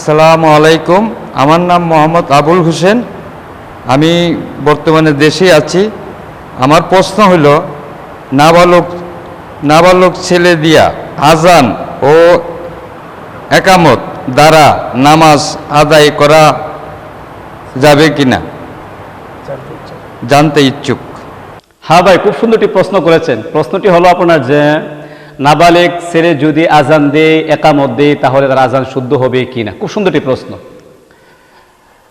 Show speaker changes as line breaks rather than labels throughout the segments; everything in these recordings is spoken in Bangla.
আসসালামু আলাইকুম। আমার নাম মোহাম্মদ আবুল হোসেন। আমি বর্তমানে দেশে আছি। আমার প্রশ্ন হলো, নাবালক ছেলে দিয়া আজান ও একামত দ্বারা নামাজ আদায় করা যাবে কিনা জানতে ইচ্ছুক।
হ্যাঁ ভাই, খুব সুন্দরটি প্রশ্ন করেছেন। প্রশ্নটি হলো আপনার যে নাবালেগ ছেলে যদি আজান দেয়, একামত দেয়, তাহলে তার আজান শুদ্ধ হবে কি না। খুব সুন্দরটি প্রশ্ন।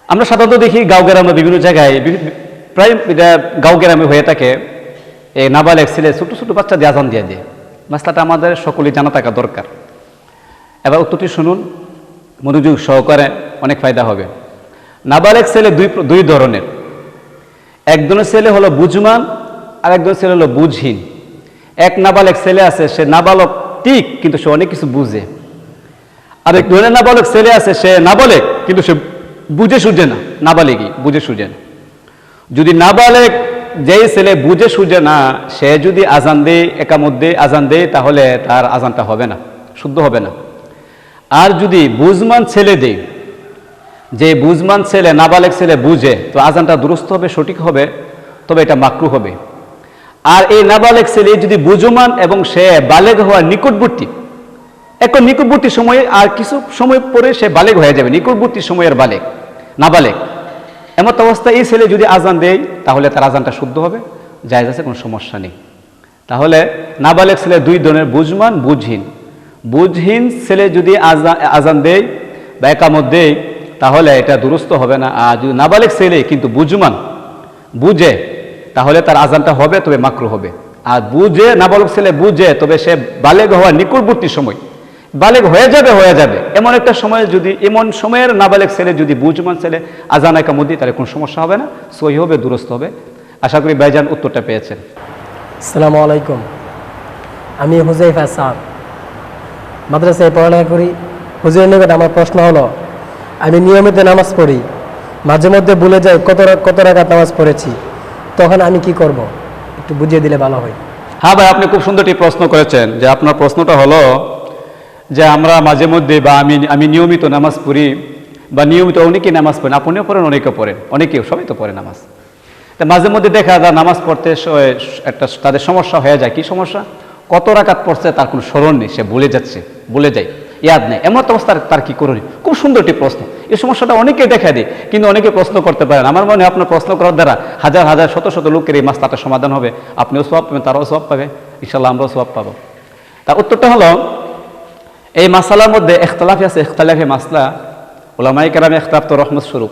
আমরা সাধারণত দেখি গাঁও গ্রামে বিভিন্ন জায়গায়, প্রায় গাঁও গ্রামে হয়ে থাকে, এই নাবালেগ ছেলে ছোট ছোট বাচ্চা দিয়ে আজান দিয়ে দেয়। মাসলাটা আমাদের সকলেই জানা থাকা দরকার। এবার উত্তরটি শুনুন মনোযোগ সহকারে, অনেক ফায়দা হবে। নাবালেগ ছেলে দুই ধরনের। একজনের ছেলে হলো বুঝমান, আর একজনের ছেলে হলো বুঝহীন। এক নাবালেগ ছেলে আছে, সে নাবালক ঠিক, কিন্তু সে অনেক কিছু বুঝে। আর এক ধরনের নাবালক ছেলে আছে, সে নাবালেগ কিন্তু সে বুঝে সুঝে না, নাবালেগই বুঝে সুঝে না। যদি নাবালেগ যেই ছেলে বুঝে সুঝে না, সে যদি আজান দেয়, একামত দেয়, আজান দেয়, তাহলে তার আজানটা হবে না, শুদ্ধ হবে না। আর যদি বুঝমান ছেলে দেয়, যে বুঝমান ছেলে, নাবালেগ ছেলে বুঝে, তো আজানটা দুরুস্ত হবে, সঠিক হবে, তবে এটা মাকরু হবে। আর এই নাবালেগ ছেলে যদি বুঝমান এবং সে বালেগ হওয়ার নিকটবর্তী, এখন নিকটবর্তী সময়ে, আর কিছু সময় পরে সে বালেগ হয়ে যাবে, নিকটবর্তী সময়ের নাবালেগ, এমন অবস্থায় এই ছেলে যদি আজান দেয়, তাহলে তার আজানটা শুদ্ধ হবে, জায়েজ আছে, কোনো সমস্যা নেই। তাহলে নাবালেগ ছেলে দুই ধরনের, বুঝমান, বুঝহীন। বুঝহীন ছেলে যদি আজান দেয় বা একামত দেয়, তাহলে এটা দুরুস্ত হবে না। আর যদি নাবালেগ ছেলে কিন্তু বুঝমান, বুঝে, তাহলে তার আজানটা হবে, তবে মাকরু হবে। আর বুঝে, নাবালক ছেলে বুঝে, তবে সে বালেগ হওয়ার নিকটবর্তী সময়, বালেগ হয়ে যাবে এমন একটা সময়, যদি এমন সময়ের নাবালেগ ছেলে যদি বুঝমান ছেলে আজান একামত দেয়, তাহলে কোনো সমস্যা হবে না, সহি হবে, দুরুস্ত হবে। আশা করি ভাইজান উত্তরটা পেয়েছেন।
আসসালামু আলাইকুম। আমি হুজাইফা সাহেব, মাদ্রাসায় পড়ালেখা করি। হুজুরের নিকট আমার প্রশ্ন হলো, আমি নিয়মিত নামাজ পড়ি, মাঝে মধ্যে ভুলে যাই কত রাকাত নামাজ পড়েছি, তখন আমি কি করব? একটু বুঝিয়ে দিলে ভালো হয়।
হ্যাঁ ভাই, আপনি খুব সুন্দরটি প্রশ্ন করেছেন। যে আপনার প্রশ্নটা হলো যে আমরা মাঝে মধ্যে বা আমি নিয়মিত নামাজ পড়ি, বা নিয়মিত অনেকেই নামাজ পড়েন, আপনিও পড়েন, অনেকেও পড়েন, অনেকেও, সবাই তো পড়ে নামাজ। তা মাঝে মধ্যে দেখা যায় নামাজ পড়তে একটা তাদের সমস্যা হয়ে যায়। কি সমস্যা? কত রাকাত পড়ছে তার কোনো স্মরণ নেই, সে ভুলে যায়, ইয়াদ নেই। এমন অবস্থা তার কি করণীয়? খুব সুন্দর একটি প্রশ্ন। এই সমস্যাটা অনেকে দেখা দেয়, কিন্তু অনেকে প্রশ্ন করতে পারেন। আমার মনে হয় আপনার প্রশ্ন করার দ্বারা হাজার হাজার শত শত লোকের এই মাসলাটা সমাধান হবে। আপনিও সওয়াব পাবেন, তারাও সওয়াব পাবে, ইনশাআল্লাহ আমরাও সওয়াব পাবো। তার উত্তরটা হলো, এই মাসালার মধ্যে ইখতিলাফ আছে, ইখতিলাফে মাসলা, উলামায়ে কেরামে ইখতিলাফ তো রহমত স্বরূপ।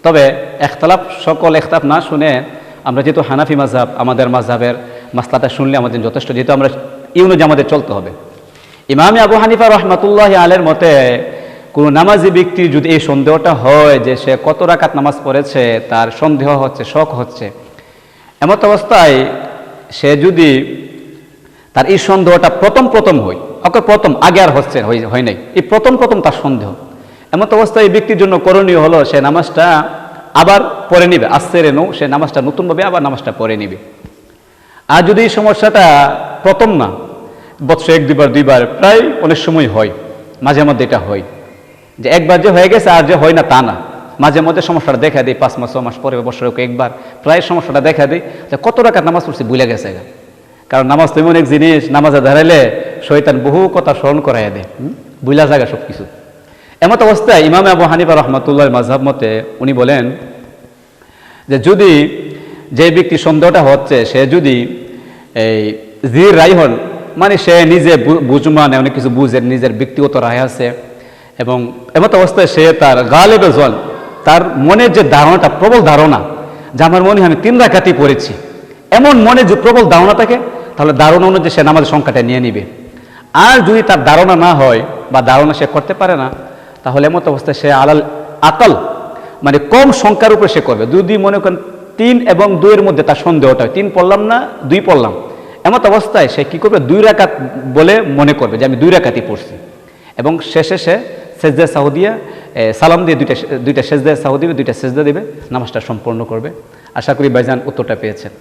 তবে সকল ইখতিলাফ না শুনে আমরা যেহেতু হানাফি মাযহাব, আমাদের মাযহাবের মাসলাটা শুনলে আমাদের যথেষ্ট, যেহেতু আমরা ইউনুজ আমাদের চলতে হবে। ইমাম আবু হানিফা রাহমাতুল্লাহি আলাইহির মতে, কোনো নামাজি ব্যক্তির যদি এই সন্দেহটা হয় যে সে কত রাকাত নামাজ পড়েছে, তার সন্দেহ হচ্ছে, শক হচ্ছে, এমত অবস্থায় সে যদি তার এই সন্দেহটা প্রথম হয়, প্রথম আগে আর হয় নাই, এই প্রথম তার সন্দেহ, এমত অবস্থায় এই ব্যক্তির জন্য করণীয় হলো সে নামাজটা আবার পড়ে নিবে, সে নামাজটা নতুনভাবে আবার নামাজটা পড়ে নিবে। আর যদি এই সমস্যাটা প্রথম না, বৎসরে 1-2বার প্রায় অনেক সময় হয়, মাঝে মধ্যে এটা হয় যে একবার যে হয়ে গেছে আর যে হয় না তা না, মাঝে মধ্যে সমস্যাটা দেখা দেয়, 5 মাস 6 মাস পরে, বছরে একবার প্রায় সমস্যাটা দেখা দেয় যে কত রাকাত নামাজ পড়ছি ভুলে গেছে। কারণ নামাজ তো এমন এক জিনিস, নামাজে দাঁড়াইলে শয়তান বহু কথা স্মরণ করাইয়া দেয়, ভুলা জায়গা সব কিছু। এমত অবস্থায় ইমাম আবু হানিফা রাহমাতুল্লাহ মাযহাব মতে উনি বলেন যে যদি যে ব্যক্তি সন্দেহটা হচ্ছে, সে যদি এই জির রায় হন, মানে সে নিজে বুঝমান, অনেক কিছু বুঝে, নিজের ব্যক্তিগত রায় আছে, এবং এমত অবস্থায় সে তার গালেবে জল, তার মনের যে ধারণাটা, প্রবল ধারণা যে আমার মনে হয় আমি 3 রাকাতই পড়েছি, এমন মনে যে প্রবল ধারণা থাকে, তাহলে ধারণা অনুযায়ী সে নামাজের সংখ্যাটা নিয়ে নিবে। আর যদি তার ধারণা না হয় বা ধারণা সে করতে পারে না, তাহলে এমত অবস্থায় সে আলাল আকল, মানে কম সংখ্যার উপরে সে করবে। যদি মনে করেন 3 এবং 2 এর মধ্যে তার সন্দেহটা হয়, 3 পড়লাম না 2 পড়লাম, এমত অবস্থায় সে কি করবে? 2 রাকাত বলে মনে করবে যে আমি 2 রাকাতই পড়ছি, এবং শেষে সে সেজদা সাহু দিয়া সালাম দিয়ে দুইটা সেজদা সাহু দিবে, 2টা সেজদা দিবে, নামাজটা সম্পূর্ণ করবে। আশা করি ভাইজান উত্তরটা পেয়েছেন।